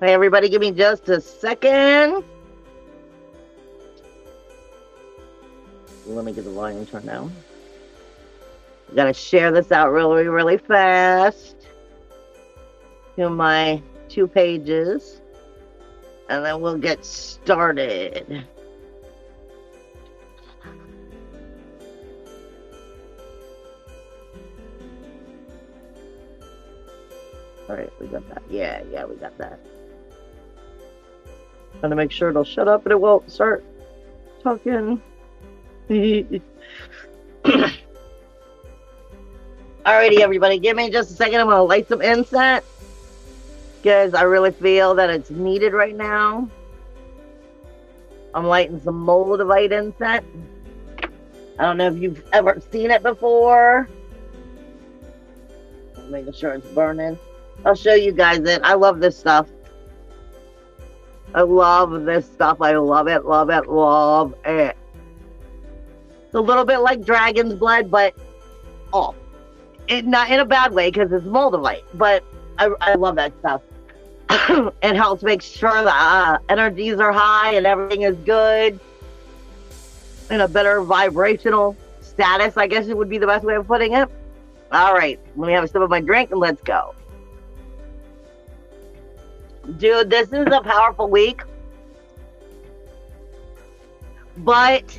Hey, everybody, give me just a second. Let me get the volume turned down. I gotta share this out really, really fast to my 2 pages, and then we'll get started. All right, we got that. Yeah, we got that. Trying to make sure it'll shut up and it won't start talking. Alrighty, everybody, give me just a second. I'm gonna light some incense because I really feel that it's needed right now. I'm lighting some Moldavite incense. I don't know if you've ever seen it before. I'm making sure it's burning. I'll show you guys it. I love this stuff. I love this stuff. I love it, love it, love it. It's a little bit like dragon's blood, but not in a bad way because it's Moldavite. But I love that stuff. It helps make sure the energies are high and everything is good. In a better vibrational status, I guess it would be the best way of putting it. All right, let me have a sip of my drink and let's go. Dude, this is a powerful week, but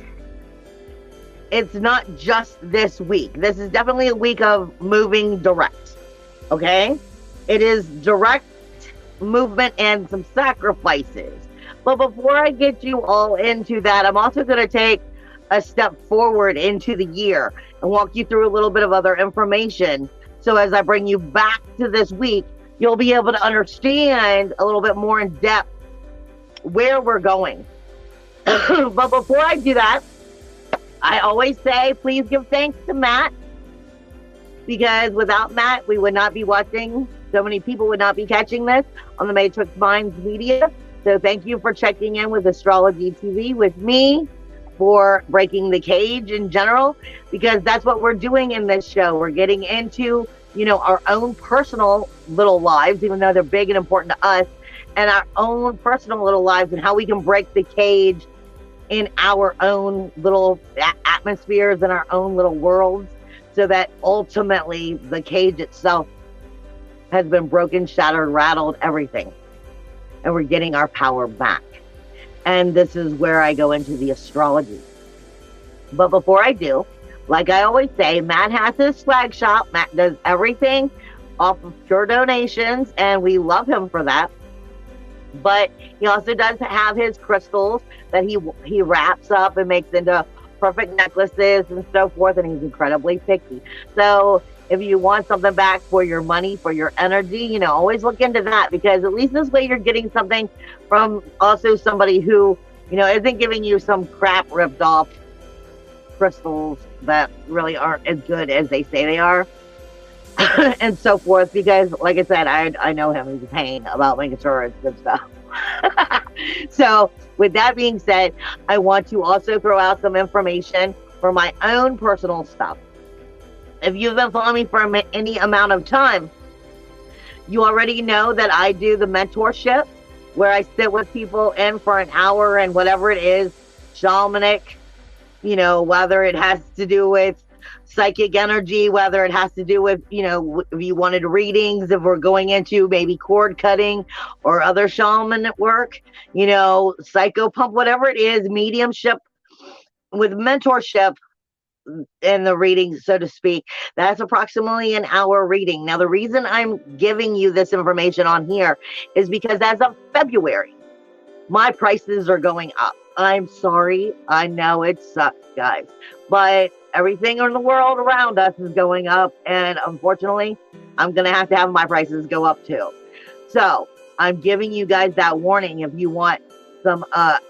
it's not just this week. This is definitely a week of moving direct, okay? It is direct movement and some sacrifices. But before I get you all into that, I'm also going to take a step forward into the year and walk you through a little bit of other information. So as I bring you back to this week, you'll be able to understand a little bit more in depth where we're going. But before I do that, I always say, please give thanks to Matt, because without Matt, we would not be watching. So many people would not be catching this on the Matrix Minds Media. So thank you for checking in with Astrology TV with me, for breaking the cage in general, because that's what we're doing in this show. We're getting into, our own personal little lives, even though they're big and important to us, and our own personal little lives and how we can break the cage in our own little atmospheres and our own little worlds, so that ultimately the cage itself has been broken, shattered, rattled, everything. And we're getting our power back. And this is where I go into the astrology. But before I do, like I always say, Matt has his swag shop. Matt does everything off of pure donations, and we love him for that. But he also does have his crystals that he wraps up and makes into perfect necklaces and so forth, and he's incredibly picky. So if you want something back for your money, for your energy, always look into that, because at least this way you're getting something from also somebody who, isn't giving you some crap ripped off crystals that really aren't as good as they say they are. And so forth, because like I said, I know him. He's a pain about making sure it's good stuff. So with that being said, I want to also throw out some information for my own personal stuff. If you've been following me for any amount of time, you already know that I do the mentorship, where I sit with people in for an hour and whatever it is, shamanic, whether it has to do with psychic energy, whether it has to do with, if you wanted readings, if we're going into maybe cord cutting or other shaman work, psychopomp, whatever it is, mediumship with mentorship and the reading, so to speak, that's approximately an hour reading. Now, the reason I'm giving you this information on here is because as of February, my prices are going up. I'm sorry. I know it sucks, guys, but everything in the world around us is going up, and unfortunately, I'm going to have my prices go up too. So I'm giving you guys that warning. If you want some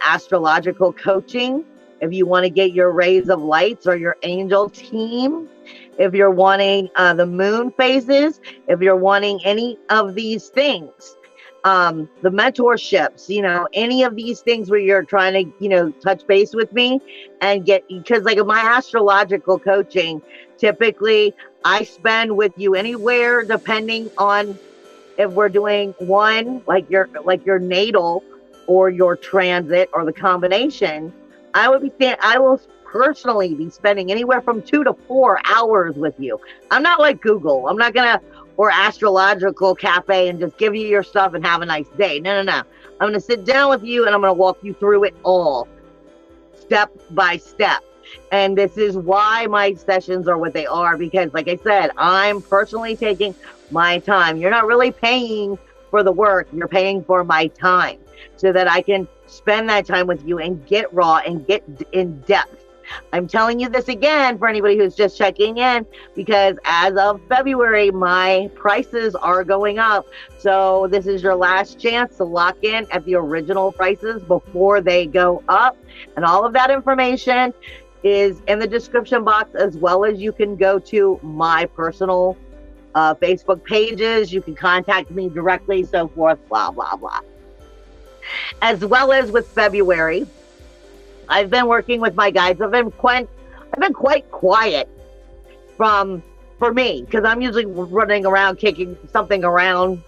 astrological coaching, if you want to get your rays of lights or your angel team, if you're wanting the moon phases, if you're wanting any of these things, the mentorships, any of these things where you're trying to, touch base with me and get, because like my astrological coaching, typically I spend with you anywhere, depending on if we're doing one, like your natal or your transit or the combination, I will personally be spending anywhere from 2 to 4 hours with you. I'm not like Google. I'm not gonna, or Astrological Cafe, and just give you your stuff and have a nice day. No. I'm gonna sit down with you and I'm gonna walk you through it all, step by step. And this is why my sessions are what they are, because like I said, I'm personally taking my time. You're not really paying for the work, you're paying for my time, so that I can spend that time with you and get raw and get in depth. I'm telling you this again for anybody who's just checking in, because as of February, my prices are going up. So this is your last chance to lock in at the original prices before they go up. And all of that information is in the description box, as well as you can go to my personal Facebook pages. You can contact me directly, so forth, blah, blah, blah. As well as with February, I've been working with my guides. I've been quite quiet for me, because I'm usually running around, kicking something around,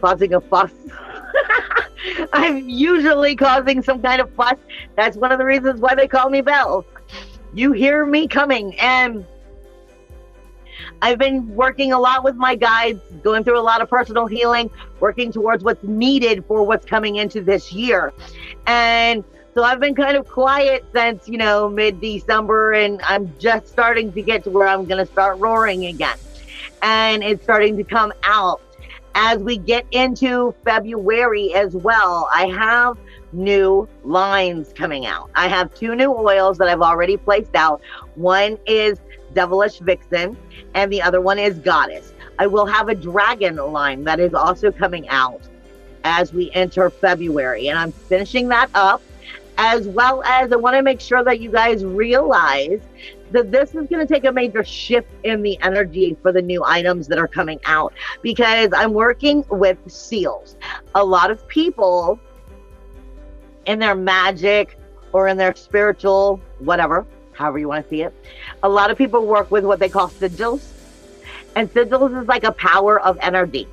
causing a fuss. I'm usually causing some kind of fuss. That's one of the reasons why they call me Bells. You hear me coming, and I've been working a lot with my guides, going through a lot of personal healing, working towards what's needed for what's coming into this year. And so I've been kind of quiet since, mid-December, and I'm just starting to get to where I'm going to start roaring again. And it's starting to come out. As we get into February as well, I have new lines coming out. I have 2 new oils that I've already placed out. One is Devilish Vixen, and the other one is Goddess. I will have a dragon line that is also coming out as we enter February, and I'm finishing that up. As well as, I want to make sure that you guys realize that this is going to take a major shift in the energy for the new items that are coming out, because I'm working with seals. A lot of people in their magic or in their spiritual, whatever, however you want to see it, a lot of people work with what they call sigils. And sigils is like a power of energy.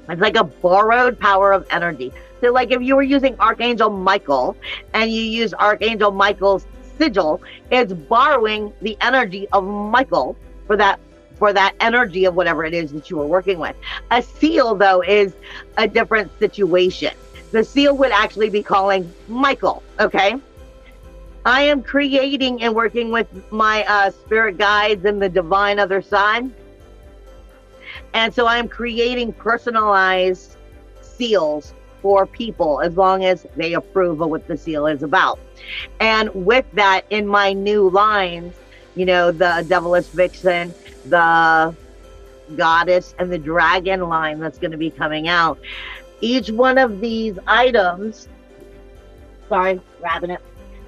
It's like a borrowed power of energy. So like if you were using Archangel Michael and you use Archangel Michael's sigil, it's borrowing the energy of Michael for that energy of whatever it is that you were working with. A seal, though, is a different situation. The seal would actually be calling Michael, okay? I am creating and working with my spirit guides and the divine other side. And so I'm creating personalized seals for people, as long as they approve of what the seal is about. And with that, in my new lines, the Devilish Vixen, the Goddess, and the Dragon line that's going to be coming out, each one of these items,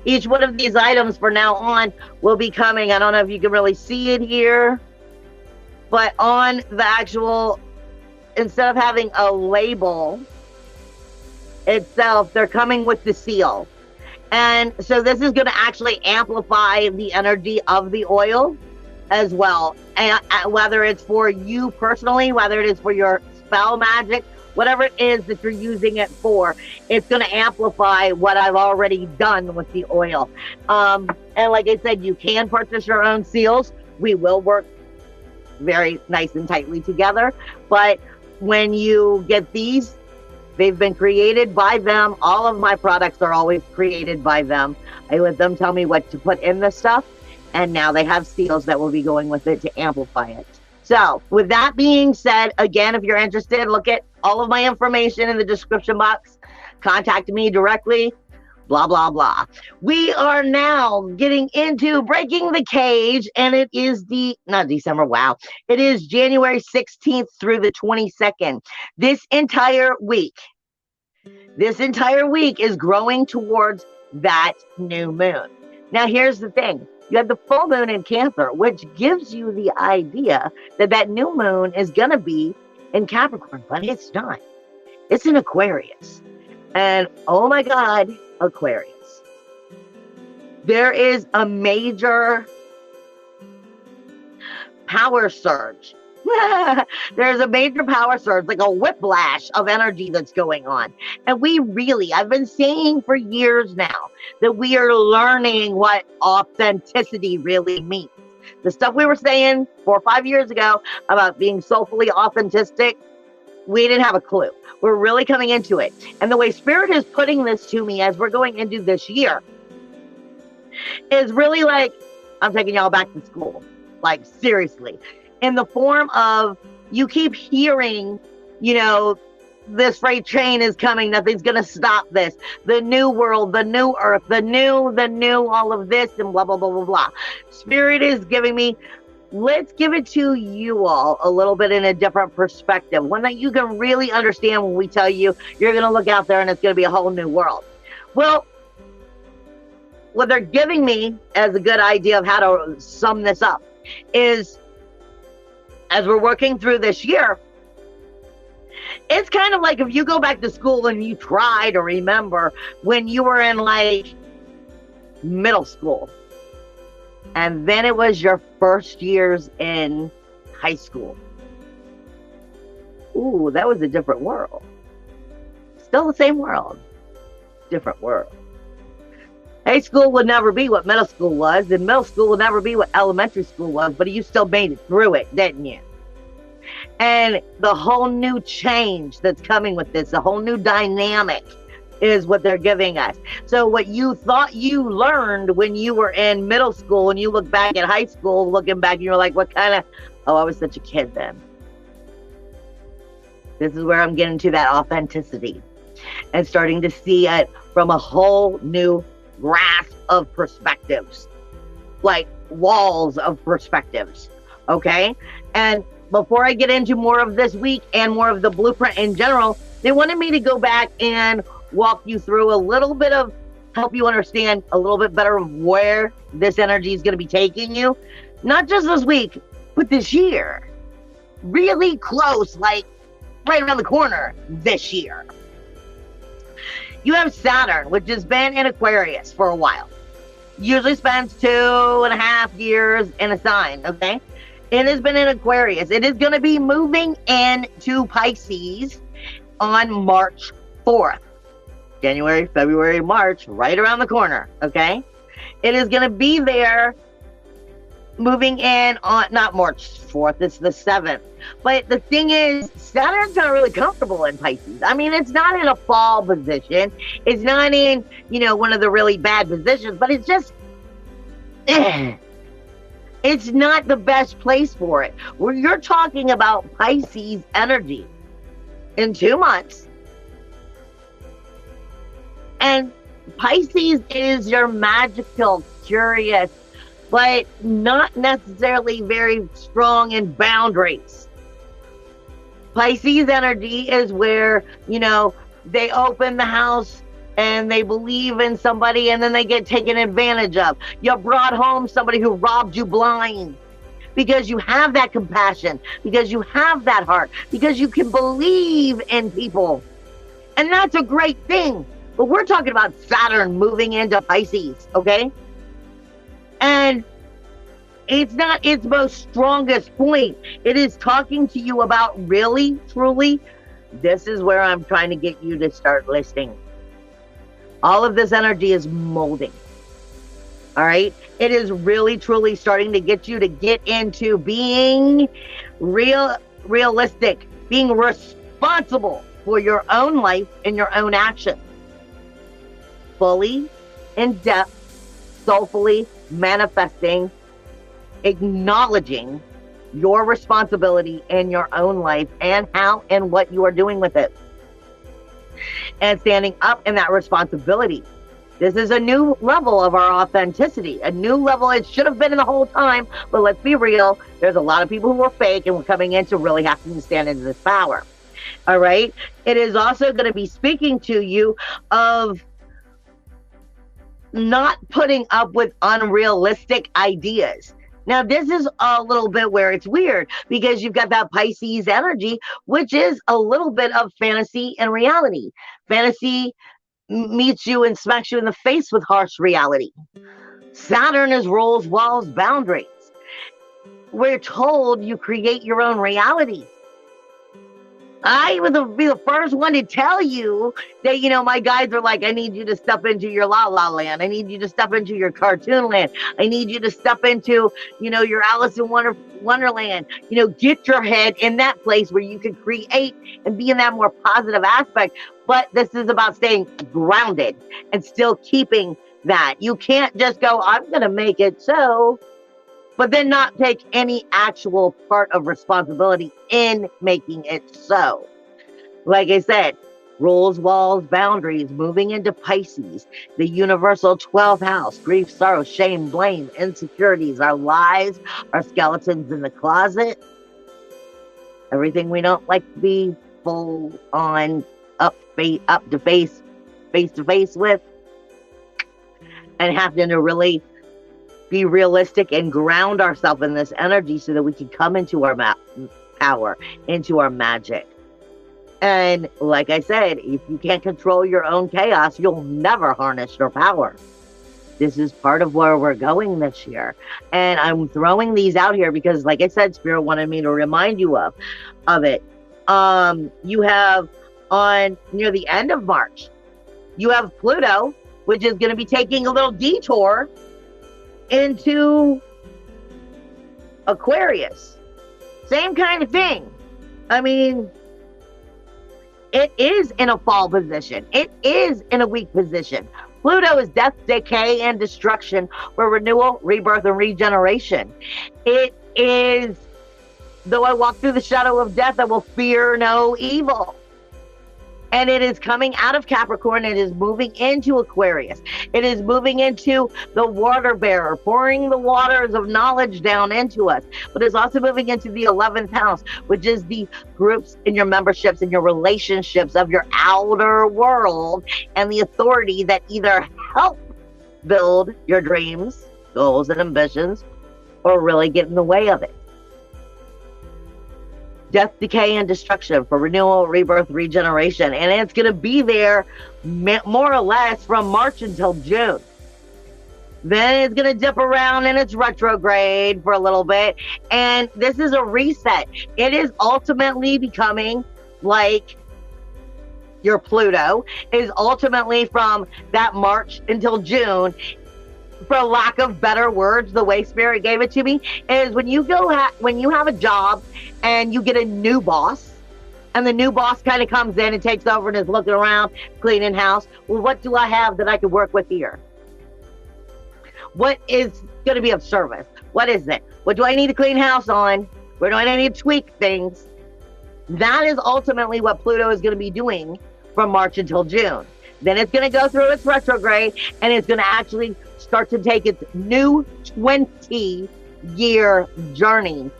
each one of these items from now on will be coming, I don't know if you can really see it here, but on the actual, instead of having a label itself, they're coming with the seal. And so this is going to actually amplify the energy of the oil as well. And whether it's for you personally, whether it is for your spell magic, whatever it is that you're using it for, it's going to amplify what I've already done with the oil. And like I said, you can purchase your own seals. We will work very nice and tightly together. But when you get these, they've been created by them. All of my products are always created by them. I let them tell me what to put in the stuff, and now they have seals that will be going with it to amplify it. So with that being said, again, if you're interested, look at all of my information in the description box. Contact me directly, blah, blah, blah. We are now getting into breaking the cage, and it is it is January 16th through the 22nd. This entire week is growing towards that new moon. Now, here's the thing. You have the full moon in Cancer, which gives you the idea that that new moon is going to be in Capricorn, but it's not. It's in Aquarius. And oh my God, Aquarius. There is a major power surge There's a major power surge, like a whiplash of energy that's going on. And I've been saying for years now that we are learning what authenticity really means. The stuff we were saying 4 or 5 years ago about being soulfully authentic, we didn't have a clue. We're really coming into it. And the way Spirit is putting this to me as we're going into this year is really like, I'm taking y'all back to school. Like, seriously. In the form of, you keep hearing, this freight train is coming. Nothing's going to stop this. The new world, the new earth, the new, all of this, and blah, blah, blah, blah, blah. Spirit is giving me, let's give it to you all a little bit in a different perspective. One that you can really understand when we tell you you're going to look out there and it's going to be a whole new world. Well, what they're giving me as a good idea of how to sum this up is, as we're working through this year, it's kind of like if you go back to school and you try to remember when you were in like middle school, and then it was your first years in high school. Ooh, that was a different world. Still the same world, different world. High school would never be what middle school was, and middle school would never be what elementary school was, but you still made it through it, didn't you? And the whole new change that's coming with this, the whole new dynamic is what they're giving us. So what you thought you learned when you were in middle school, and you look back at high school, looking back, and you're like, what kind of, oh, I was such a kid then. This is where I'm getting to that authenticity and starting to see it from a whole new grasp of perspectives, like walls of perspectives. Okay. And before I get into more of this week and more of the blueprint in general, they wanted me to go back and walk you through a little bit of, help you understand a little bit better of where this energy is going to be taking you, not just this week, but this year. Really close, like right around the corner this year. You have Saturn, which has been in Aquarius for a while. Usually spends 2.5 years in a sign, okay? It has been in Aquarius. It is going to be moving into Pisces on March 4th. January, February, March, right around the corner, okay? It is going to be there, moving in on, not March 4th, it's the 7th. But the thing is, Saturn's not really comfortable in Pisces. I mean, it's not in a fall position. It's not in, one of the really bad positions, but it's just, it's not the best place for it. Where you're talking about Pisces energy in 2 months. And Pisces is your magical, curious, but not necessarily very strong in boundaries. Pisces energy is where, they open the house and they believe in somebody and then they get taken advantage of. You brought home somebody who robbed you blind because you have that compassion, because you have that heart, because you can believe in people. And that's a great thing. But we're talking about Saturn moving into Pisces, okay? And it's not its most strongest point. It is talking to you about really, truly, this is where I'm trying to get you to start listening. All of this energy is molding. All right? It is really, truly starting to get you to get into being realistic, being responsible for your own life and your own actions. Fully, in depth, soulfully manifesting, acknowledging your responsibility in your own life and how and what you are doing with it. And standing up in that responsibility. This is a new level of our authenticity, a new level. It should have been in the whole time, but let's be real. There's a lot of people who are fake and we're coming into really having to stand into this power. All right. It is also going to be speaking to you of not putting up with unrealistic ideas. Now, this is a little bit where it's weird because you've got that Pisces energy, which is a little bit of fantasy and reality. Fantasy meets you and smacks you in the face with harsh reality. Saturn is rules, walls, boundaries. we're told you create your own reality. I would be the first one to tell you that, my guides are like, I need you to step into your la la land. I need you to step into your cartoon land. I need you to step into, your Alice in Wonderland. Get your head in that place where you can create and be in that more positive aspect. But this is about staying grounded and still keeping that. You can't just go, I'm going to make it so, but then not take any actual part of responsibility in making it so. Like I said, rules, walls, boundaries, moving into Pisces, the universal 12th house, grief, sorrow, shame, blame, insecurities, our lies, our skeletons in the closet, everything we don't like to be full on up to face to face with, and having to really be realistic and ground ourselves in this energy so that we can come into our power, into our magic. And like I said, if you can't control your own chaos, you'll never harness your power. This is part of where we're going this year. And I'm throwing these out here because, like I said, Spirit wanted me to remind you of it. You have near the end of March, you have Pluto, which is going to be taking a little detour into Aquarius. Same kind of thing. I mean, it is in a fall position. It is in a weak position. Pluto is death, decay, and destruction for renewal, rebirth, and regeneration. It is, though I walk through the shadow of death, I will fear no evil. And it is coming out of Capricorn. It is moving into Aquarius. It is moving into the water bearer, pouring the waters of knowledge down into us. But it's also moving into the 11th house, which is the groups and your memberships and your relationships of your outer world and the authority that either help build your dreams, goals, and ambitions, or really get in the way of it. Death, decay, and destruction for renewal, rebirth, regeneration. And it's going to be there more or less from March until June. Then it's going to dip around in its retrograde for a little bit. And this is a reset. It is ultimately becoming like your Pluto is ultimately from that March until June. For lack of better words, the way Spirit gave it to me is when you have a job and you get a new boss, and the new boss kind of comes in and takes over and is looking around, cleaning house. Well, what do I have that I can work with here? What is going to be of service? What is it? What do I need to clean house on? Where do I need to tweak things? That is ultimately what Pluto is going to be doing from March until June. Then it's going to go through its retrograde, and it's going to actually start to take its new 20-year journey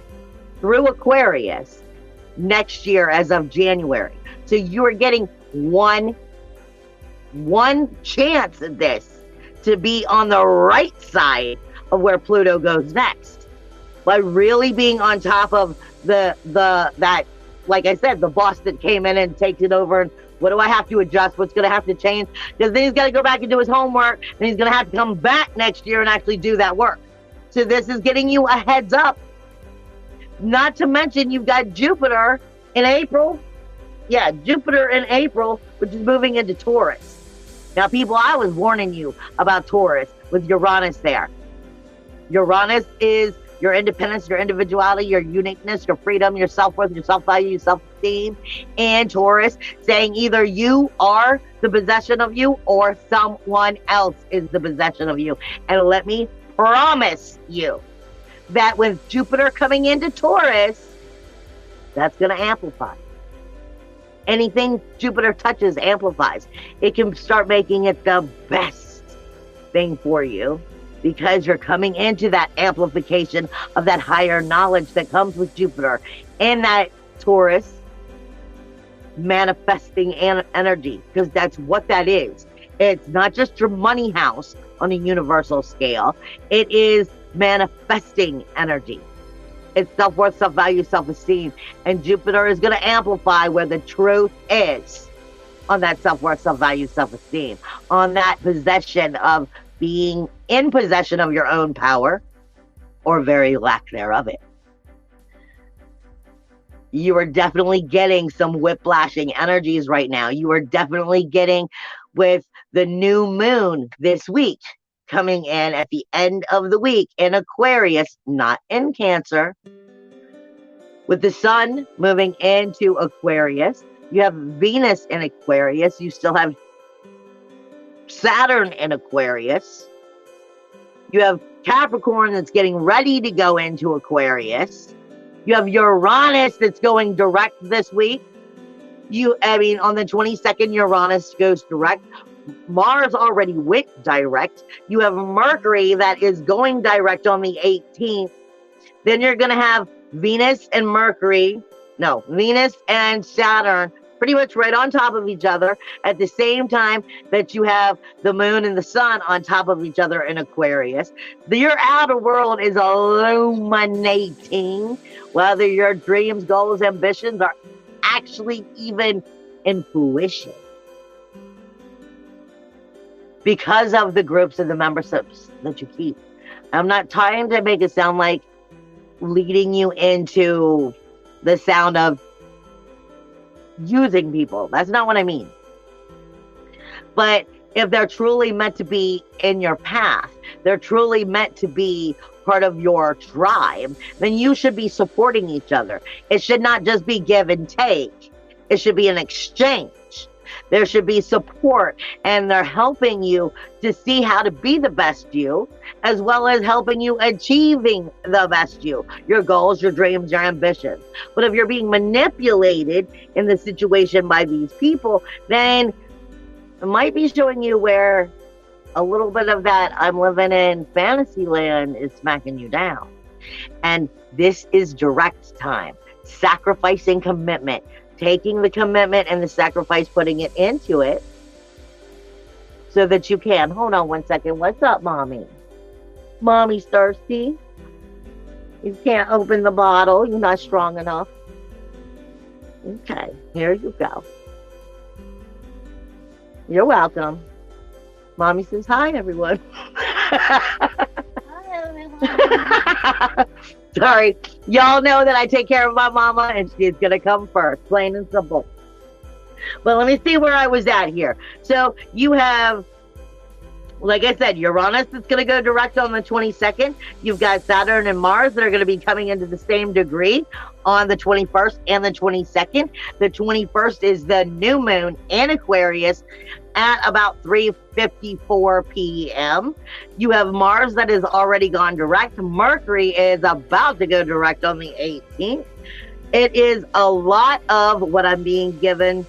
through Aquarius next year as of January. So you are getting one chance at this to be on the right side of where Pluto goes next, by really being on top of that, like I said, the boss that came in and takes it over. And what do I have to adjust? What's going to have to change? Because then he's got to go back and do his homework, and he's going to have to come back next year and actually do that work. So this is getting you a heads up. Not to mention you've got Jupiter in April. Yeah, Jupiter in April, which is moving into Taurus. Now, people, I was warning you about Taurus with Uranus there. Uranus is your independence, your individuality, your uniqueness, your freedom, your self-worth, your self-value, your self-esteem. And Taurus saying either you are the possession of you or someone else is the possession of you. And let me promise you that with Jupiter coming into Taurus, that's going to amplify. Anything Jupiter touches amplifies. It can start making it the best thing for you, because you're coming into that amplification of that higher knowledge that comes with Jupiter and that Taurus manifesting energy, because that's what that is. It's not just your money house on a universal scale. It is manifesting energy. It's self-worth, self-value, self-esteem. And Jupiter is going to amplify where the truth is on that self-worth, self-value, self-esteem, on that possession of being in possession of your own power, or very lack thereof it. You are definitely getting some whiplashing energies right now. You are definitely getting with the new moon this week coming in at the end of the week in Aquarius, not in Cancer. With the sun moving into Aquarius, you have Venus in Aquarius. You still have Saturn in Aquarius. You have Capricorn that's getting ready to go into Aquarius. You have Uranus that's going direct this week. On the 22nd, Uranus goes direct. Mars already went direct. You have Mercury that is going direct on the 18th. Then you're going to have Venus and Saturn pretty much right on top of each other at the same time that you have the moon and the sun on top of each other in Aquarius. Your outer world is illuminating, whether your dreams, goals, ambitions are actually even intuition, because of the groups and the memberships that you keep. I'm not trying to make it sound like leading you into the sound of using people. That's not what I mean. But if they're truly meant to be in your path, they're truly meant to be part of your tribe, then you should be supporting each other. It should not just be give and take. It should be an exchange. There should be support, and they're helping you to see how to be the best you, as well as helping you achieving the best you, your goals, your dreams, your ambitions. But if you're being manipulated in the situation by these people, then it might be showing you where a little bit of that I'm living in fantasy land is smacking you down. And this is direct time, sacrificing commitment, taking the commitment and the sacrifice, putting it into it so that you can. Hold on one second. What's up, Mommy? Mommy's thirsty. You can't open the bottle. You're not strong enough. Okay, here you go. You're welcome. Mommy says hi, everyone. Hi, everyone. Sorry. Y'all know that I take care of my mama, and she's going to come first. Plain and simple. But let me see where I was at here. So you have, like I said, Uranus that's going to go direct on the 22nd. You've got Saturn and Mars that are going to be coming into the same degree on the 21st and the 22nd. The 21st is the new moon in Aquarius at about 3:54 p.m. You have Mars that has already gone direct. Mercury is about to go direct on the 18th. It is a lot of what I'm being given.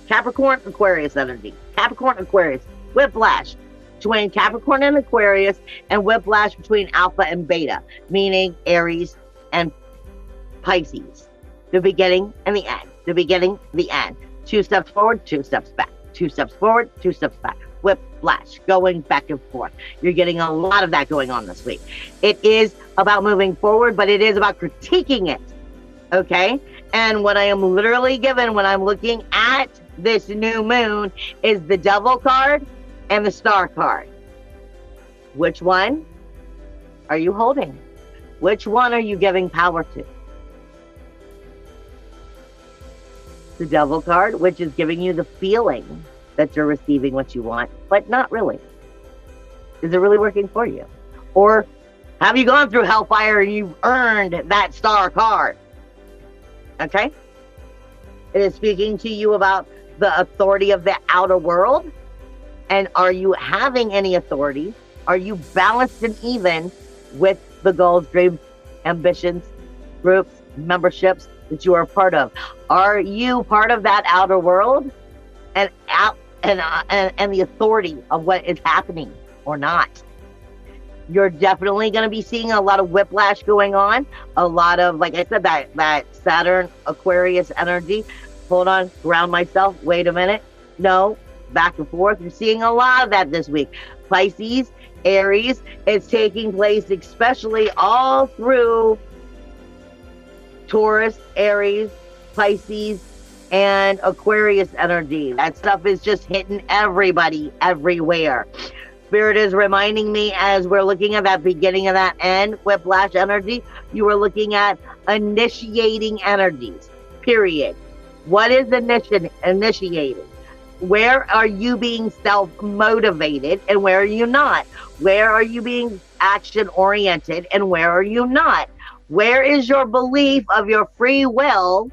Capricorn, Aquarius energy. Capricorn, Aquarius. Whiplash between Capricorn and Aquarius, and whiplash between Alpha and Beta, meaning Aries and Pisces. The beginning and the end. The beginning, the end. 2 steps forward, 2 steps back. 2 steps forward, 2 steps back. Whiplash, going back and forth. You're getting a lot of that going on this week. It is about moving forward, but it is about critiquing it. Okay? And what I am literally given when I'm looking at this new moon is the Devil card and the Star card. Which one are you holding? Which one are you giving power to? The Devil card, which is giving you the feeling that you're receiving what you want, but not really. Is it really working for you? Or have you gone through hellfire and you've earned that Star card? Okay? It is speaking to you about the authority of the outer world. And are you having any authority? Are you balanced and even with the goals, dreams, ambitions, groups, memberships that you are part of? Are you part of that outer world and the authority of what is happening or not? You're definitely going to be seeing a lot of whiplash going on. A lot of, like I said, that Saturn Aquarius energy. Hold on, ground myself. Wait a minute. No, back and forth. You're seeing a lot of that this week. Pisces, Aries, it's taking place especially all through Taurus, Aries, Pisces, and Aquarius energy. That stuff is just hitting everybody, everywhere. Spirit is reminding me, as we're looking at that beginning of that end, whiplash energy, you were looking at initiating energies, period. What is initiating? Where are you being self-motivated and where are you not? Where are you being action-oriented and where are you not? Where is your belief of your free will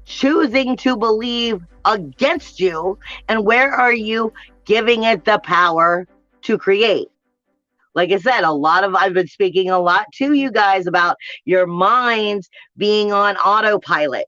choosing to believe against you? And where are you giving it the power to create? Like I said, I've been speaking a lot to you guys about your minds being on autopilot,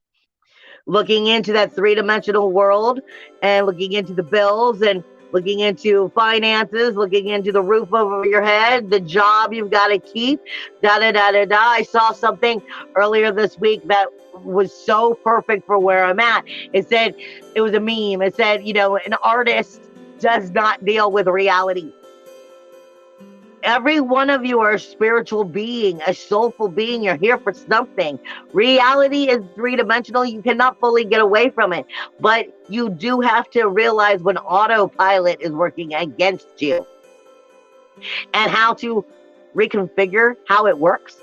looking into that three-dimensional world and looking into the bills and looking into finances, looking into the roof over your head, the job you've got to keep, da-da-da-da-da. I saw something earlier this week that was so perfect for where I'm at. It said, it was a meme. It said, an artist does not deal with reality. Every one of you are a spiritual being, a soulful being. You're here for something. Reality is three-dimensional. You cannot fully get away from it. But you do have to realize when autopilot is working against you and how to reconfigure how it works.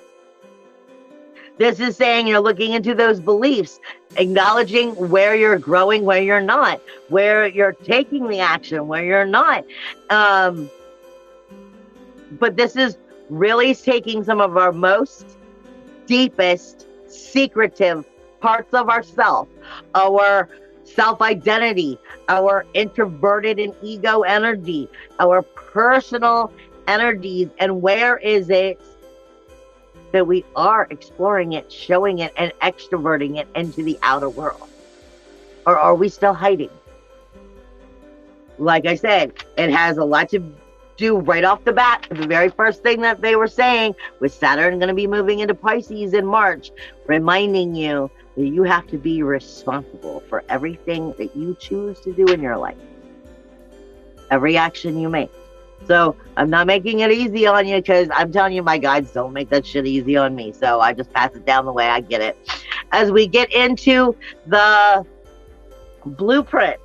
This is saying you're looking into those beliefs, acknowledging where you're growing, where you're not, where you're taking the action, where you're not. But this is really taking some of our most deepest, secretive parts of ourself, our self-identity, our introverted and ego energy, our personal energies, and where is it that we are exploring it, showing it, and extroverting it into the outer world? Or are we still hiding? Like I said, it has a lot to do right off the bat. The very first thing that they were saying was Saturn going to be moving into Pisces in March, reminding you that you have to be responsible for everything that you choose to do in your life, every action you make. So I'm not making it easy on you because I'm telling you, my guides don't make that shit easy on me. So I just pass it down the way I get it. As we get into the blueprint,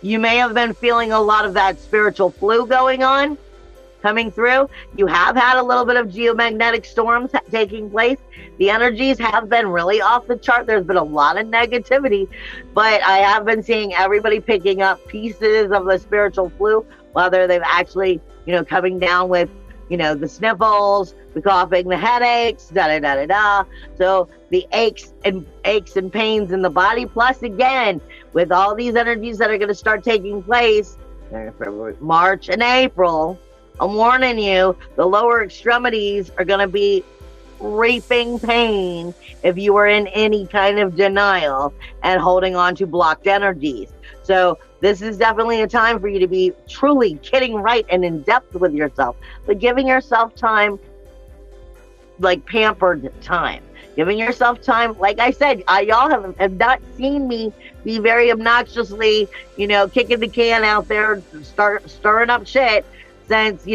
you may have been feeling a lot of that spiritual flu going on, coming through. You have had a little bit of geomagnetic storms taking place. The energies have been really off the chart. There's been a lot of negativity, but I have been seeing everybody picking up pieces of the spiritual flu, whether they've actually, coming down with, the sniffles, the coughing, the headaches, da-da-da-da-da. So the aches and pains in the body. Plus, again, with all these energies that are going to start taking place in February, March, and April, I'm warning you, the lower extremities are going to be reaping pain if you are in any kind of denial and holding on to blocked energies. So this is definitely a time for you to be truly getting right and in depth with yourself, but giving yourself time, like pampered time. Giving yourself time, like I said, y'all have not seen me be very obnoxiously, kicking the can out there, stirring up shit since,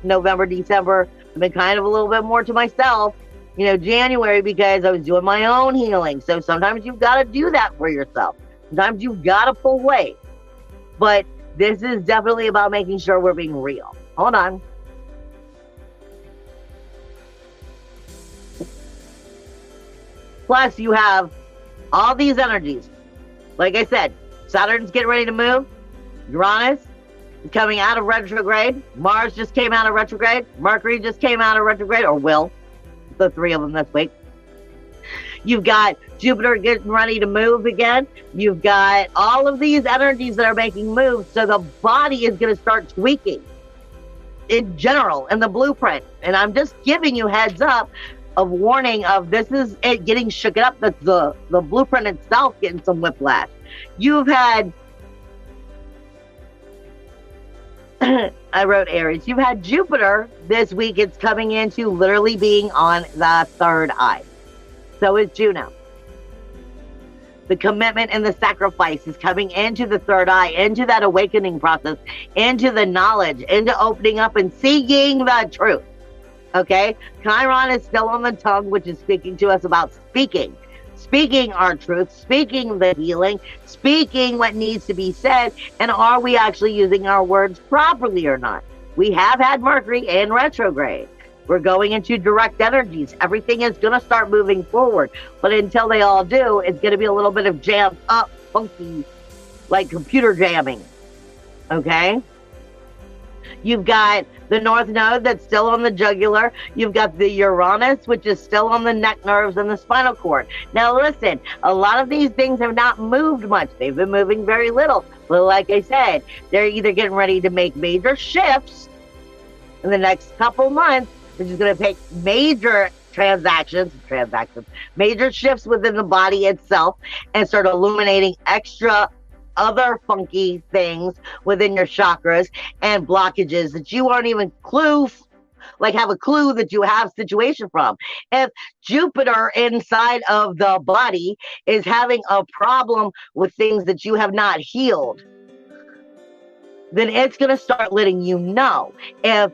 November, December. I've been kind of a little bit more to myself, January, because I was doing my own healing. So sometimes you've got to do that for yourself. Sometimes you've got to pull away. But this is definitely about making sure we're being real. Hold on. Plus, you have all these energies. Like I said, Saturn's getting ready to move. Uranus is coming out of retrograde. Mars just came out of retrograde. Mercury just came out of retrograde, or will. The three of them this week. You've got Jupiter getting ready to move again. You've got all of these energies that are making moves. So the body is going to start tweaking in general in the blueprint. And I'm just giving you heads up of warning of this is it getting shook up. The blueprint itself getting some whiplash. You've had, I wrote Aries. You've had Jupiter this week. It's coming into literally being on the third eye. So is Juno. The commitment and the sacrifice is coming into the third eye, into that awakening process, into the knowledge, into opening up and seeing the truth. Okay? Chiron is still on the tongue, which is speaking to us about speaking our truth, speaking the healing, speaking what needs to be said, and are we actually using our words properly or not? We have had Mercury in retrograde. We're going into direct energies. Everything is going to start moving forward. But until they all do, it's going to be a little bit of jammed up, funky, like computer jamming. Okay? You've got the North Node that's still on the jugular. You've got the Uranus, which is still on the neck nerves and the spinal cord. Now listen, a lot of these things have not moved much. They've been moving very little. But like I said, they're either getting ready to make major shifts in the next couple months, which is going to take major major shifts within the body itself, and start illuminating extra other funky things within your chakras and blockages that you aren't even have a clue that you have situation from. If Jupiter inside of the body is having a problem with things that you have not healed, then it's going to start letting you know. If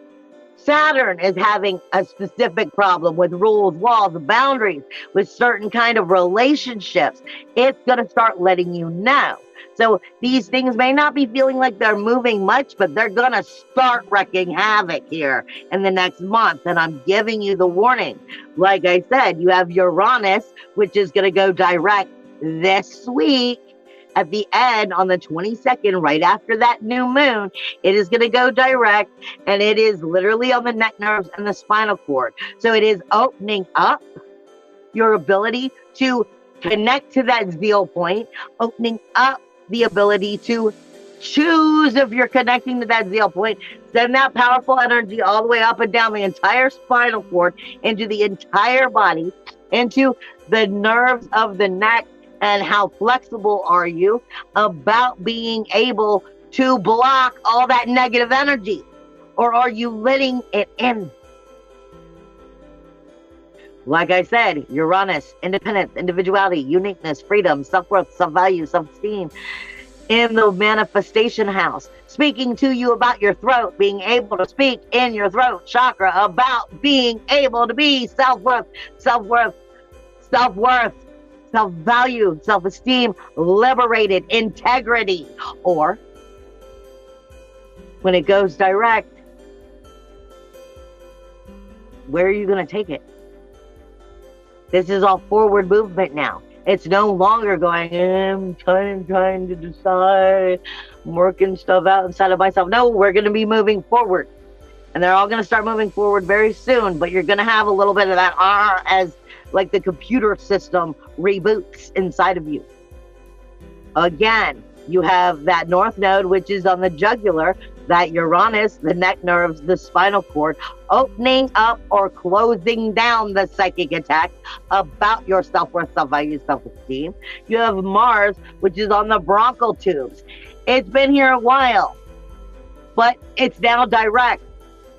Saturn is having a specific problem with rules, walls, boundaries, with certain kind of relationships, it's going to start letting you know. So these things may not be feeling like they're moving much, but they're going to start wreaking havoc here in the next month. And I'm giving you the warning. Like I said, you have Uranus, which is going to go direct this week. At the end, on the 22nd, right after that new moon, it is going to go direct, and it is literally on the neck nerves and the spinal cord. So it is opening up your ability to connect to that zeal point, opening up the ability to choose if you're connecting to that zeal point. Send that powerful energy all the way up and down the entire spinal cord, into the entire body, into the nerves of the neck. And how flexible are you about being able to block all that negative energy? Or are you letting it in? Like I said, Uranus, independence, individuality, uniqueness, freedom, self-worth, self-value, self-esteem. In the manifestation house, speaking to you about your throat, being able to speak in your throat chakra about being able to be self-worth, self-value, self-esteem, liberated, integrity. Or when it goes direct, where are you going to take it? This is all forward movement now. It's no longer going, I'm trying to decide, I'm working stuff out inside of myself. No, we're going to be moving forward. And they're all going to start moving forward very soon, but you're going to have a little bit of that as like the computer system reboots inside of you. Again, you have that North Node, which is on the jugular, that Uranus, the neck nerves, the spinal cord, opening up or closing down the psychic attack about your self-worth, self-value, self-esteem. You have Mars, which is on the bronchial tubes. It's been here a while, but it's now direct.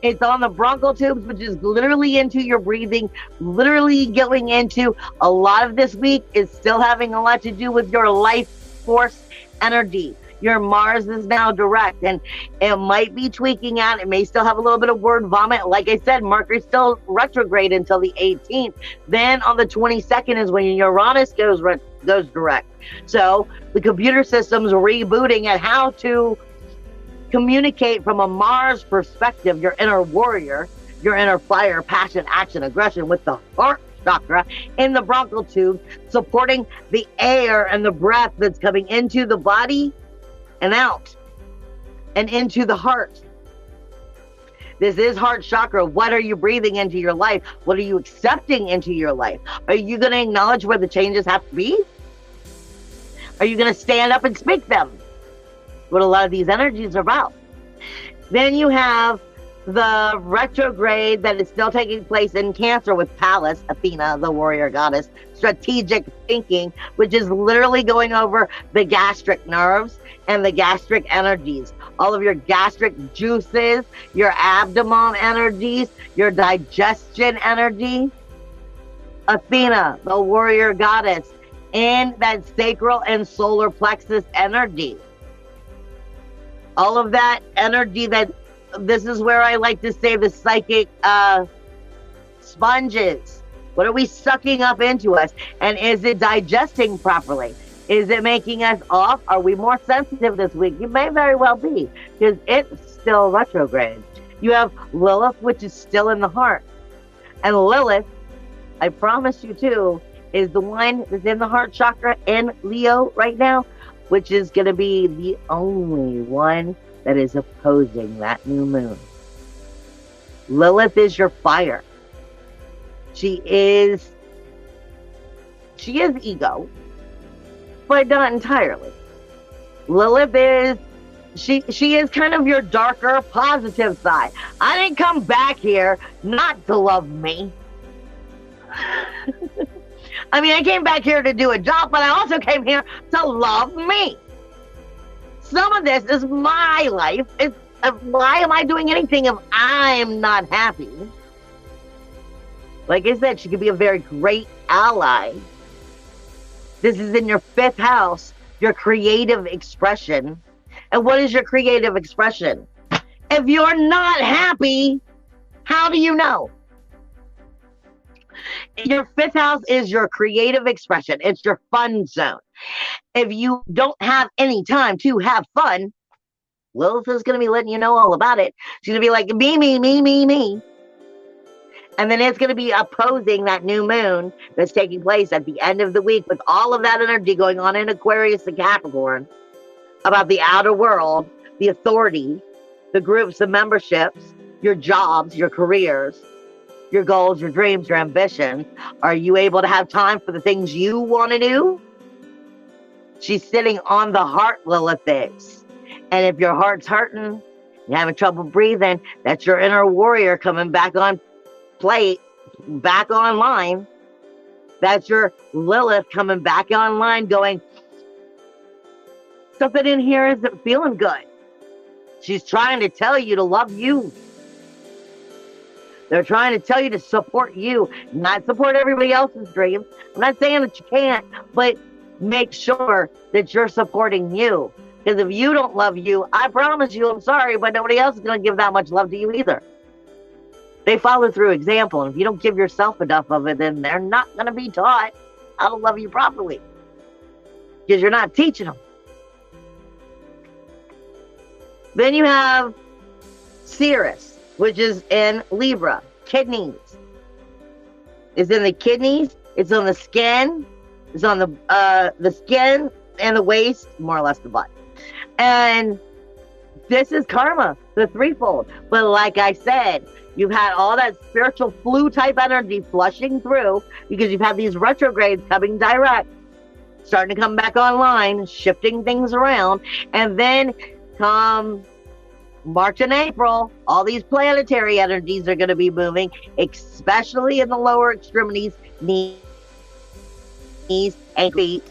It's on the bronchial tubes, which is literally into your breathing, literally going into a lot of this week is still having a lot to do with your life force energy. Your Mars is now direct, and it might be tweaking out. It may still have a little bit of word vomit. Like I said, Mercury's still retrograde until the 18th. Then on the 22nd is when Uranus goes direct. So the computer system's rebooting at how to communicate from a Mars perspective, your inner warrior, your inner fire, passion, action, aggression, with the heart chakra in the bronchial tube, supporting the air and the breath that's coming into the body and out and into the heart. This is heart chakra. What are you breathing into your life? What are you accepting into your life? Are you going to acknowledge where the changes have to be? Are you going to stand up and speak them? What a lot of these energies are about. Then you have the retrograde that is still taking place in Cancer with Pallas, Athena, the warrior goddess, strategic thinking, which is literally going over the gastric nerves and the gastric energies. All of your gastric juices, your abdomen energies, your digestion energy. Athena, the warrior goddess, in that sacral and solar plexus energy. All of that energy, this is where I like to say the psychic sponges. What are we sucking up into us? And is it digesting properly? Is it making us off? Are we more sensitive this week? You may very well be, because it's still retrograde. You have Lilith, which is still in the heart. And Lilith, I promise you too, is the one that's in the heart chakra in Leo right now, which is going to be the only one that is opposing that new moon. Lilith is your fire. She is ego, but not entirely. Lilith is, she is kind of your darker, positive side. I didn't come back here not to love me. I mean, I came back here to do a job, but I also came here to love me. Some of this is my life. It's why am I doing anything if I'm not happy? Like I said, she could be a very great ally. This is in your 5th house, your creative expression. And what is your creative expression? If you're not happy, how do you know? Your 5th house is your creative expression. It's your fun zone. If you don't have any time to have fun, Lilith is going to be letting you know all about it. She's going to be like, me, me, me, me, me. And then it's going to be opposing that new moon that's taking place at the end of the week with all of that energy going on in Aquarius and Capricorn about the outer world, the authority, the groups, the memberships, your jobs, your careers, your goals, your dreams, your ambitions. Are you able to have time for the things you want to do? She's sitting on the heart, Lilith is. And if your heart's hurting, you're having trouble breathing, that's your inner warrior coming back on plate, back online. That's your Lilith coming back online going, something in here isn't feeling good. She's trying to tell you to love you. They're trying to tell you to support you, not support everybody else's dreams. I'm not saying that you can't, but make sure that you're supporting you. Because if you don't love you, I promise you, I'm sorry, but nobody else is going to give that much love to you either. They follow through example, and if you don't give yourself enough of it, then they're not going to be taught how to love you properly. Because you're not teaching them. Then you have Sirius, which is in Libra, kidneys. It's in the kidneys, it's on the skin, it's on the skin and the waist, more or less the butt. And this is karma, the threefold. But like I said, you've had all that spiritual flu type energy flushing through because you've had these retrogrades coming direct, starting to come back online, shifting things around. And then come March and April, all these planetary energies are going to be moving, especially in the lower extremities, knees and feet,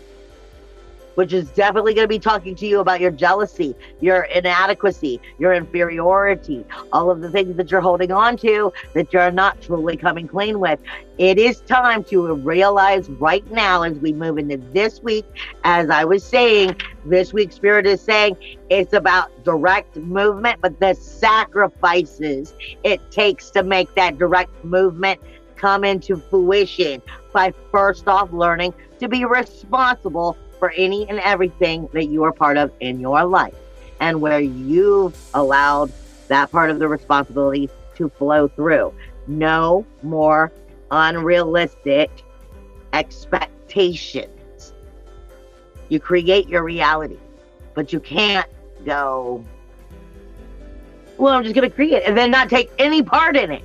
which is definitely going to be talking to you about your jealousy, your inadequacy, your inferiority, all of the things that you're holding on to that you're not truly coming clean with. It is time to realize right now as we move into this week, as I was saying, this week Spirit is saying it's about direct movement, but the sacrifices it takes to make that direct movement come into fruition by first off learning to be responsible for any and everything that you are part of in your life, and where you've allowed that part of the responsibility to flow through. No more unrealistic expectations. You create your reality, but you can't go, well, I'm just going to create it and then not take any part in it.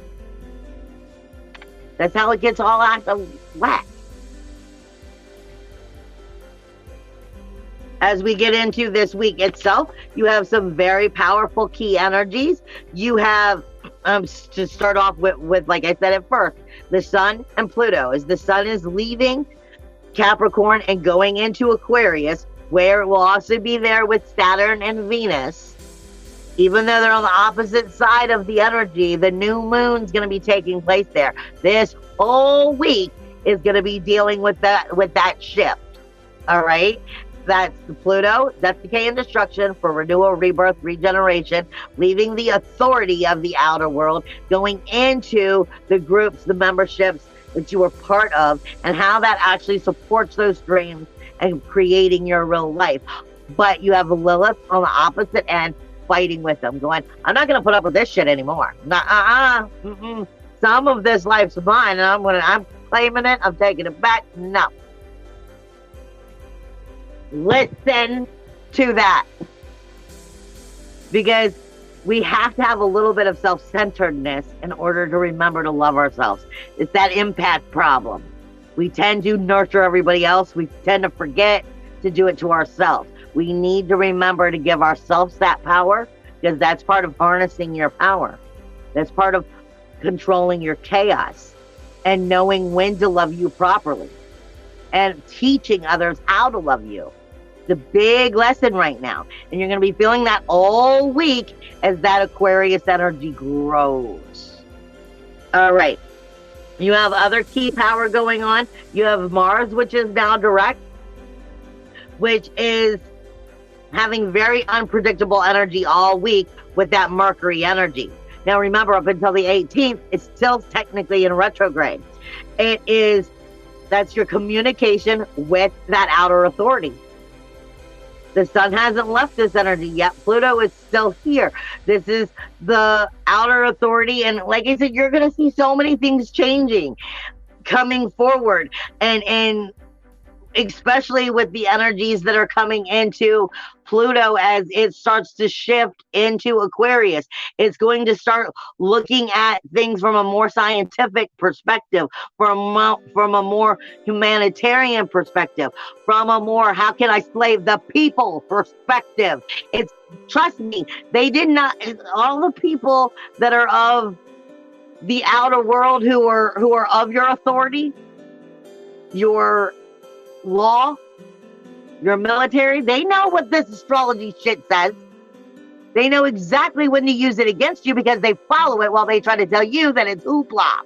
That's how it gets all out of whack. As we get into this week itself, you have some very powerful key energies. You have, to start off with, like I said at first, the Sun and Pluto. As the Sun is leaving Capricorn and going into Aquarius, where it will also be there with Saturn and Venus. Even though they're on the opposite side of the energy, the new moon's going to be taking place there. This whole week is going to be dealing with that shift. All right? That's the Pluto, that's decay and destruction for renewal, rebirth, regeneration, leaving the authority of the outer world, going into the groups, the memberships that you were part of, and how that actually supports those dreams and creating your real life. But you have Lilith on the opposite end fighting with them, going, I'm not going to put up with this shit anymore. some of this life's mine, and I'm claiming it, I'm taking it back. No. Listen to that. Because we have to have a little bit of self-centeredness in order to remember to love ourselves. It's that impact problem. We tend to nurture everybody else. We tend to forget to do it to ourselves. We need to remember to give ourselves that power, because that's part of harnessing your power. That's part of controlling your chaos and knowing when to love you properly and teaching others how to love you. The big lesson right now. And you're going to be feeling that all week as that Aquarius energy grows. All right. You have other key power going on. You have Mars, which is now direct, which is having very unpredictable energy all week with that Mercury energy. Now remember, up until the 18th, it's still technically in retrograde. That's your communication with that outer authority. The sun hasn't left this energy yet. Pluto is still here. This is the outer authority. And like I said, you're going to see so many things changing, coming forward. And especially with the energies that are coming into Pluto as it starts to shift into Aquarius. It's going to start looking at things from a more scientific perspective, from a more humanitarian perspective, from a more how can I slave the people perspective. It's, trust me, they did not, all the people that are of the outer world who are of your authority, your law, your military, they know what this astrology shit says. They know exactly when to use it against you because they follow it while they try to tell you that it's hoopla.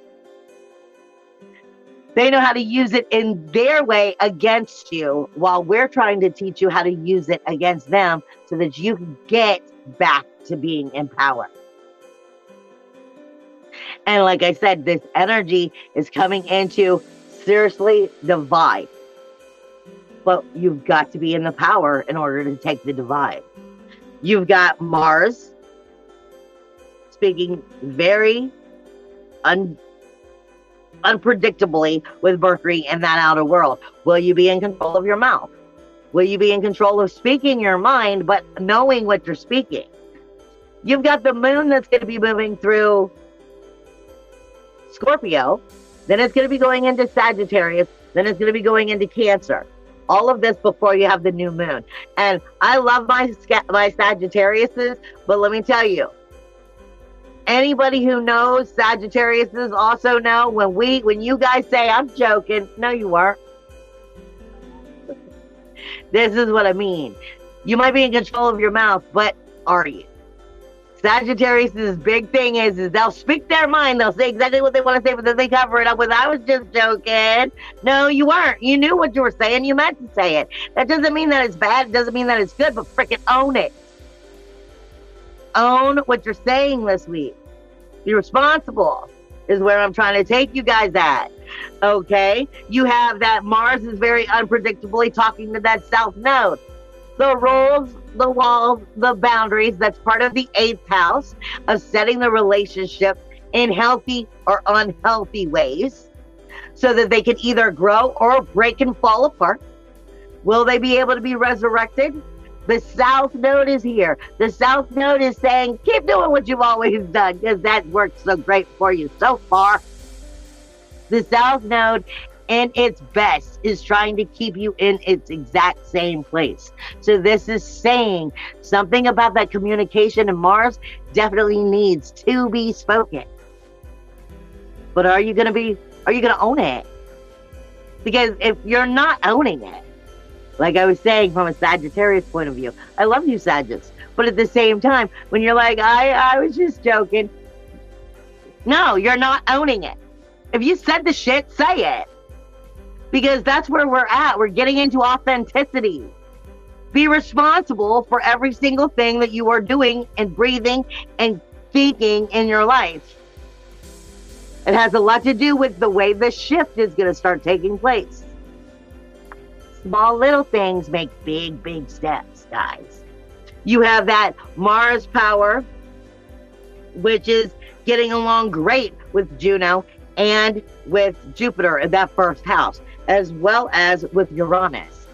They know how to use it in their way against you while we're trying to teach you how to use it against them so that you can get back to being in power. And like I said, this energy is coming into seriously divide. But you've got to be in the power in order to take the divide. You've got Mars speaking very unpredictably with Mercury in that outer world. Will you be in control of your mouth? Will you be in control of speaking your mind, but knowing what you're speaking? You've got the moon that's going to be moving through Scorpio. Then it's going to be going into Sagittarius. Then it's going to be going into Cancer. All of this before you have the new moon. And I love my Sagittariuses, but let me tell you, anybody who knows Sagittariuses also know when you guys say, I'm joking, no, you weren't. This is what I mean. You might be in control of your mouth, but are you? Sagittarius' big thing is they'll speak their mind. They'll say exactly what they want to say, but then they cover it up with, I was just joking. No, you weren't. You knew what you were saying. You meant to say it. That doesn't mean that it's bad. It doesn't mean that it's good, but freaking own it. Own what you're saying this week. Be responsible is where I'm trying to take you guys at. Okay? You have that Mars is very unpredictably talking to that South Node. The rules, the walls, the boundaries, that's part of the 8th house of setting the relationship in healthy or unhealthy ways so that they can either grow or break and fall apart. Will they be able to be resurrected? The South Node is here. The South Node is saying, keep doing what you've always done because that worked so great for you so far. The South Node and its best is trying to keep you in its exact same place. So this is saying something about that communication in Mars definitely needs to be spoken. But are you going to own it? Because if you're not owning it, like I was saying from a Sagittarius point of view, I love you, Sagittarius. But at the same time, when you're like, I was just joking. No, you're not owning it. If you said the shit, say it. Because that's where we're at. We're getting into authenticity. Be responsible for every single thing that you are doing and breathing and thinking in your life. It has a lot to do with the way the shift is going to start taking place. Small little things make big, big steps, guys. You have that Mars power, which is getting along great with Juno and with Jupiter in that first house, as well as with Uranus.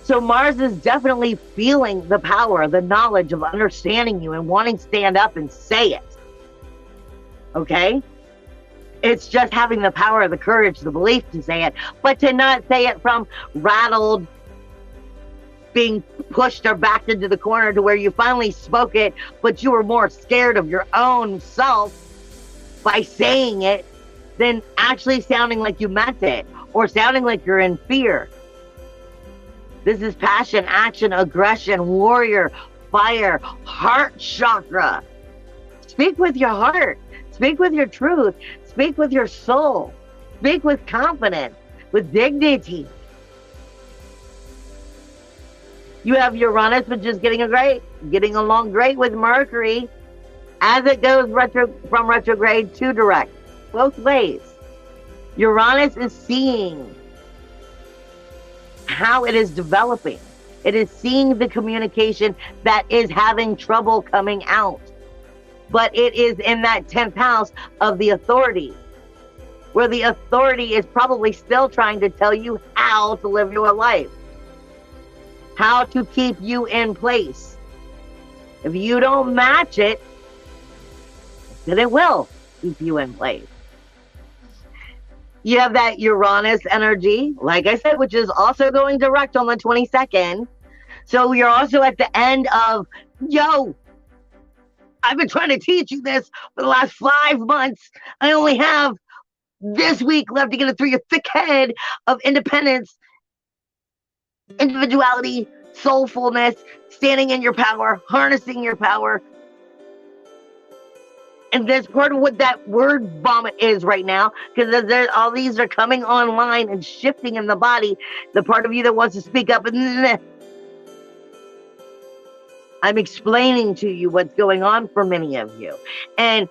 So Mars is definitely feeling the power, the knowledge of understanding you and wanting to stand up and say it. Okay? It's just having the power, the courage, the belief to say it, but to not say it from rattled, being pushed or backed into the corner to where you finally spoke it, but you were more scared of your own self by saying it than actually sounding like you meant it or sounding like you're in fear. This is passion, action, aggression, warrior, fire, heart chakra. Speak with your heart. Speak with your truth. Speak with your soul. Speak with confidence, with dignity. You have Uranus, which is getting along great with Mercury as it goes from retrograde to direct, both ways. Uranus is seeing how it is developing. It is seeing the communication that is having trouble coming out. But it is in that 10th house of the authority, where the authority is probably still trying to tell you how to live your life, how to keep you in place. If you don't match it, then it will keep you in place. You have that Uranus energy, like I said, which is also going direct on the 22nd. So you're also at the end of, I've been trying to teach you this for the last 5 months. I only have this week left to get it through your thick head of independence, individuality, soulfulness, standing in your power, harnessing your power. And that's part of what that word vomit is right now, because all these are coming online and shifting in the body. The part of you that wants to speak up, and I'm explaining to you what's going on for many of you. And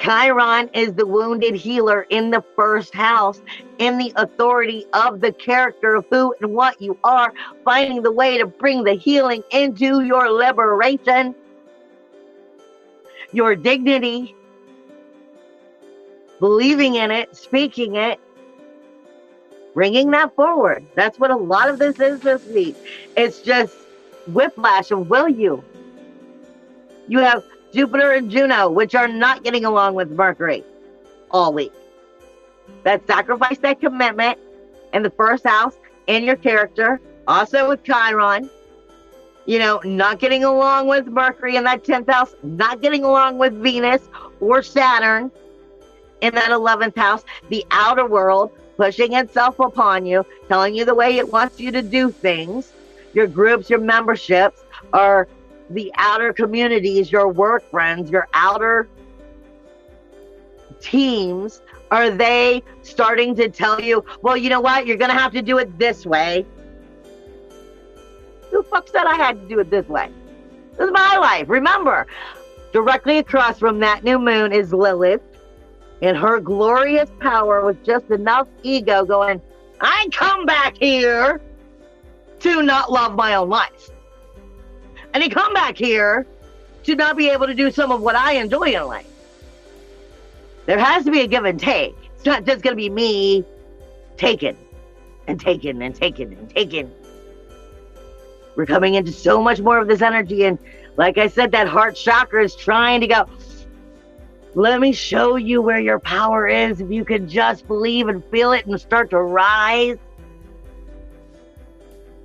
Chiron is the wounded healer in the first house, in the authority of the character of who and what you are, finding the way to bring the healing into your liberation, your dignity, believing in it, speaking it, bringing that forward. That's what a lot of this is this week. It's just whiplash of will you. You have Jupiter and Juno, which are not getting along with Mercury all week. That sacrifice, that commitment in the first house, in your character, also with Chiron, not getting along with Mercury in that 10th house, not getting along with Venus or Saturn in that 11th house, the outer world pushing itself upon you, telling you the way it wants you to do things. Your groups, your memberships are the outer communities, your work friends, your outer teams. Are they starting to tell you, well, you know what, you're going to have to do it this way? Who the fuck said I had to do it this way? This is my life. Remember, directly across from that new moon is Lilith in her glorious power with just enough ego going, I come back here to not love my own life. And I come back here to not be able to do some of what I enjoy in life. There has to be a give and take. It's not just going to be me taking and taking and taking and taking. We're coming into so much more of this energy. And like I said, that heart chakra is trying to go, let me show you where your power is. If you could just believe and feel it and start to rise.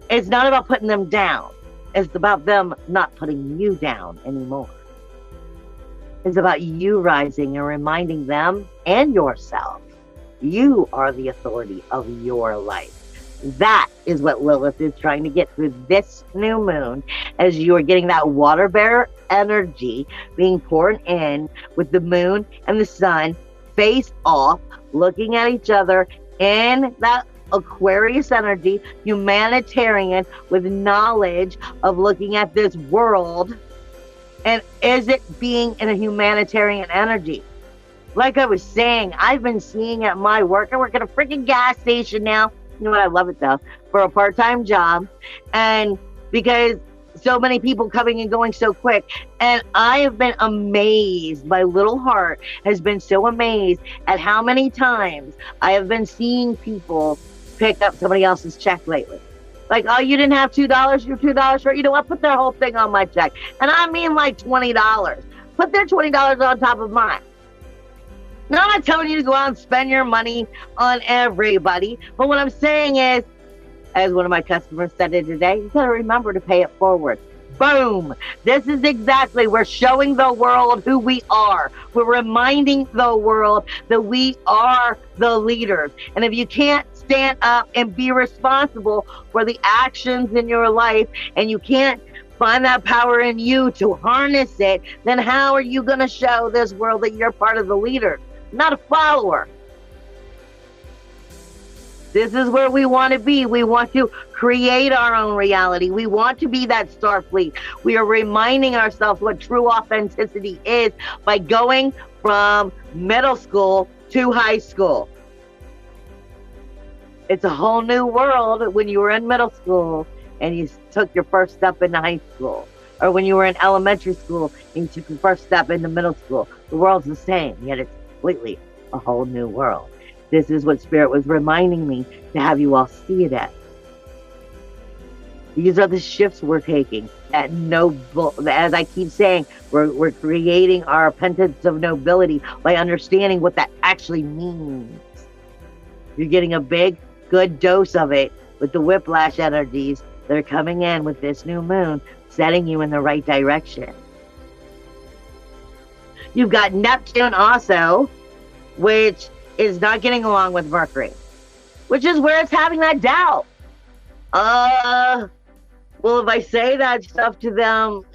It's not about putting them down. It's about them not putting you down anymore. It's about you rising and reminding them and yourself, you are the authority of your life. That is what Lilith is trying to get through this new moon, as you are getting that water bearer energy being poured in with the moon and the sun face off, looking at each other in that Aquarius energy, humanitarian with knowledge of looking at this world. And is it being in a humanitarian energy? Like I was saying, I've been seeing at my work. I work at a freaking gas station now. You know what? I love it though, for a part-time job. And because so many people coming and going so quick. And I have been amazed. My little heart has been so amazed at how many times I have been seeing people pick up somebody else's check lately. Like, oh, you didn't have $2, you're $2 short. You know what? Put their whole thing on my check. And I mean like $20. Put their $20 on top of mine. Now, I'm not telling you to go out and spend your money on everybody. But what I'm saying is, as one of my customers said it today, you got to remember to pay it forward. Boom. This is exactly, we're showing the world who we are. We're reminding the world that we are the leaders. And if you can't stand up and be responsible for the actions in your life, and you can't find that power in you to harness it, then how are you going to show this world that you're part of the leader, not a follower? This is where we want to be. We want to create our own reality. We want to be that Starfleet. We are reminding ourselves what true authenticity is by going from middle school to high school. It's a whole new world when you were in middle school and you took your first step into high school, or when you were in elementary school and you took your first step into middle school. The world's the same, yet it's completely a whole new world. This is what Spirit was reminding me to have you all see it as. These are the shifts we're taking. That noble, as I keep saying, we're creating our repentance of nobility by understanding what that actually means. You're getting a big, good dose of it with the whiplash energies that are coming in with this new moon, setting you in the right direction. You've got Neptune also, which is not getting along with Mercury, which is where it's having that doubt. Well, if I say that stuff to them,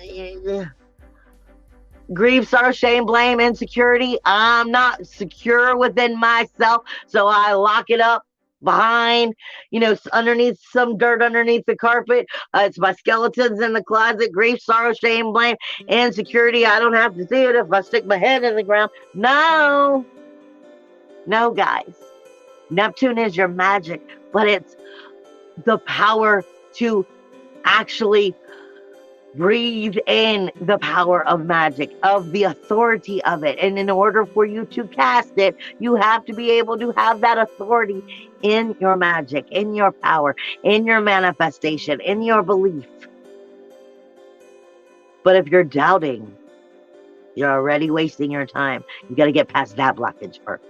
grief, sorrow, shame, blame, insecurity, I'm not secure within myself, so I lock it up behind, underneath some dirt underneath the carpet. It's my skeletons in the closet. Grief, sorrow, shame, blame, insecurity. I don't have to see it if I stick my head in the ground. No, guys. Neptune is your magic, but it's the power to actually breathe in the power of magic, of the authority of it. And in order for you to cast it, you have to be able to have that authority in your magic, in your power, in your manifestation, in your belief. But if you're doubting, you're already wasting your time. You got to get past that blockage first.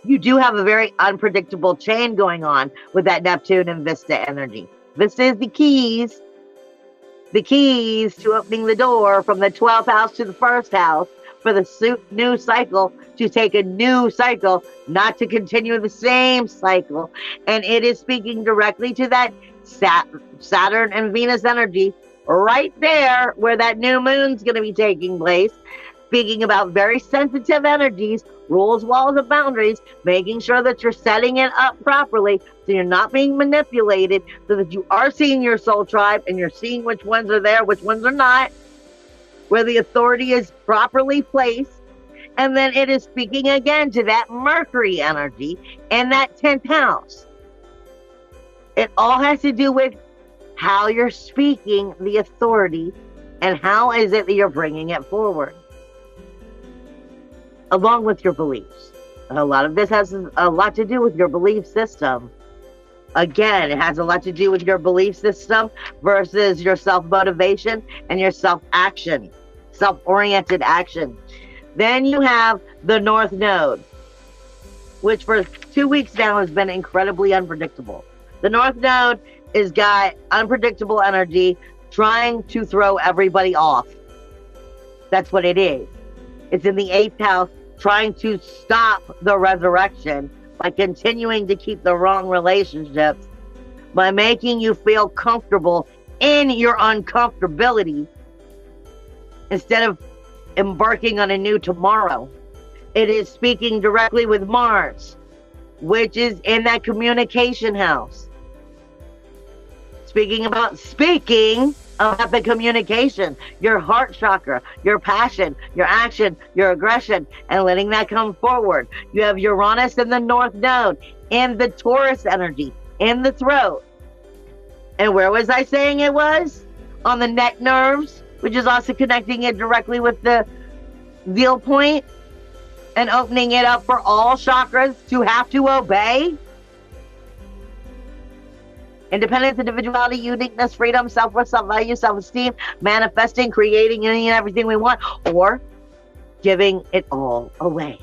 You do have a very unpredictable chain going on with that Neptune and Vista energy. Vista is the keys to opening the door from the 12th house to the first house for the new cycle, to take a new cycle, not to continue the same cycle. And it is speaking directly to that Saturn and Venus energy right there where that new moon's going to be taking place. Speaking about very sensitive energies, rules, walls, and boundaries, making sure that you're setting it up properly so you're not being manipulated, so that you are seeing your soul tribe and you're seeing which ones are there, which ones are not, where the authority is properly placed. And then it is speaking again to that Mercury energy and that 10th house. It all has to do with how you're speaking the authority and how is it that you're bringing it forward, along with your beliefs. A lot of this has a lot to do with your belief system. Again, it has a lot to do with your belief system versus your self-motivation and your self-action, self-oriented action. Then you have the North Node, which for 2 weeks now has been incredibly unpredictable. The North Node has got unpredictable energy trying to throw everybody off. That's what it is. It's in the 8th house, trying to stop the resurrection by continuing to keep the wrong relationships, by making you feel comfortable in your uncomfortability instead of embarking on a new tomorrow. It is speaking directly with Mars, which is in that communication house. Speaking about the communication, your heart chakra, your passion, your action, your aggression, and letting that come forward. You have Uranus in the North Node, in the Taurus energy, in the throat. And where was I saying it was? on the neck nerves, which is also connecting it directly with the veal point and opening it up for all chakras to have to obey. Independence, individuality, uniqueness, freedom, self-worth, self-value, self-esteem, manifesting, creating any and everything we want, or giving it all away.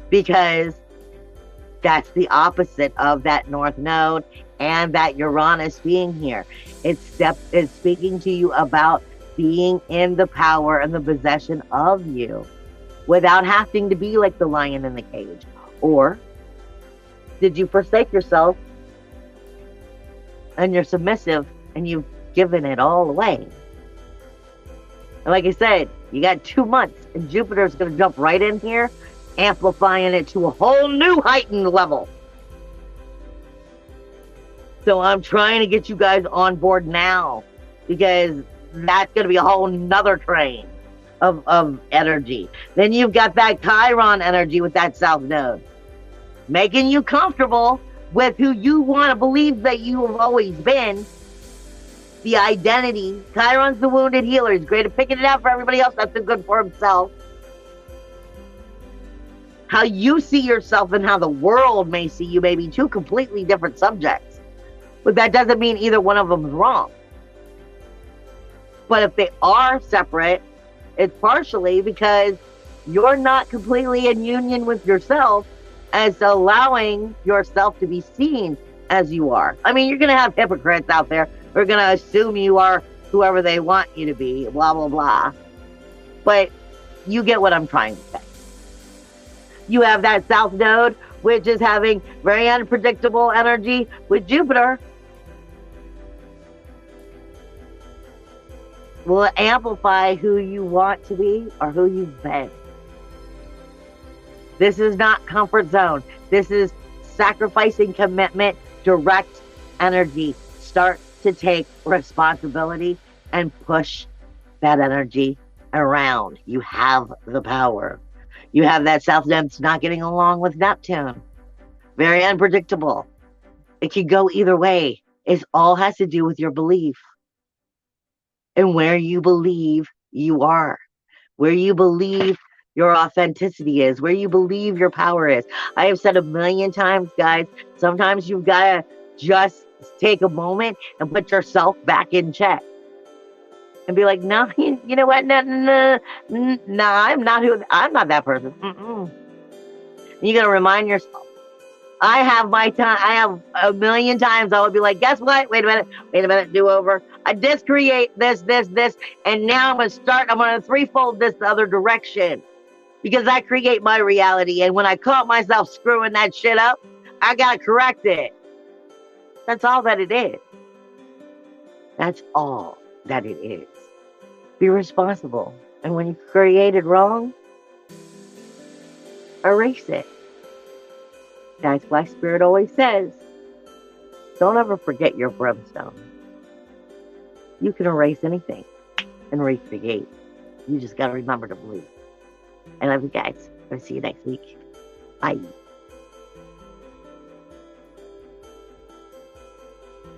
Because that's the opposite of that North Node and that Uranus being here. It's speaking to you about being in the power and the possession of you without having to be like the lion in the cage. Or did you forsake yourself and you're submissive and you've given it all away? And like I said, you got 2 months and Jupiter's going to jump right in here, amplifying it to a whole new heightened level. So I'm trying to get you guys on board now, because that's going to be a whole nother train of energy. Then you've got that Chiron energy with that South Node, making you comfortable with who you want to believe that you have always been. The identity. Chiron's the wounded healer. He's great at picking it out for everybody else. That's good for himself. How you see yourself and how the world may see you may be two completely different subjects. But that doesn't mean either one of them is wrong. But if they are separate, it's partially because you're not completely in union with yourself as allowing yourself to be seen as you are. I mean, you're going to have hypocrites out there who are going to assume you are whoever they want you to be, blah, blah, blah. But you get what I'm trying to say. You have that South Node, which is having very unpredictable energy with Jupiter. Will it amplify who you want to be or who you've been? This is not comfort zone. This is sacrificing commitment, direct energy. Start to take responsibility and push that energy around. You have the power. You have that South Node that's not getting along with Neptune. Very unpredictable. It could go either way. It all has to do with your belief and where you believe you are, where you believe your authenticity is, where you believe your power is. I have said 1,000,000 times, guys, sometimes you've got to just take a moment and put yourself back in check and be like, no, you know what? No, I'm not that person. You got to remind yourself. I have my time. I have 1,000,000 times I would be like, guess what? Wait a minute, do over. I discreate this, and now I'm going to threefold this the other direction, because I create my reality. And when I caught myself screwing that shit up, I got to correct it. That's all that it is. That's all that it is. Be responsible. And when you create it wrong, erase it. That's why Spirit always says, don't ever forget your brimstone. You can erase anything and recreate. You just got to remember to believe. I love you guys. I'll see you next week. Bye.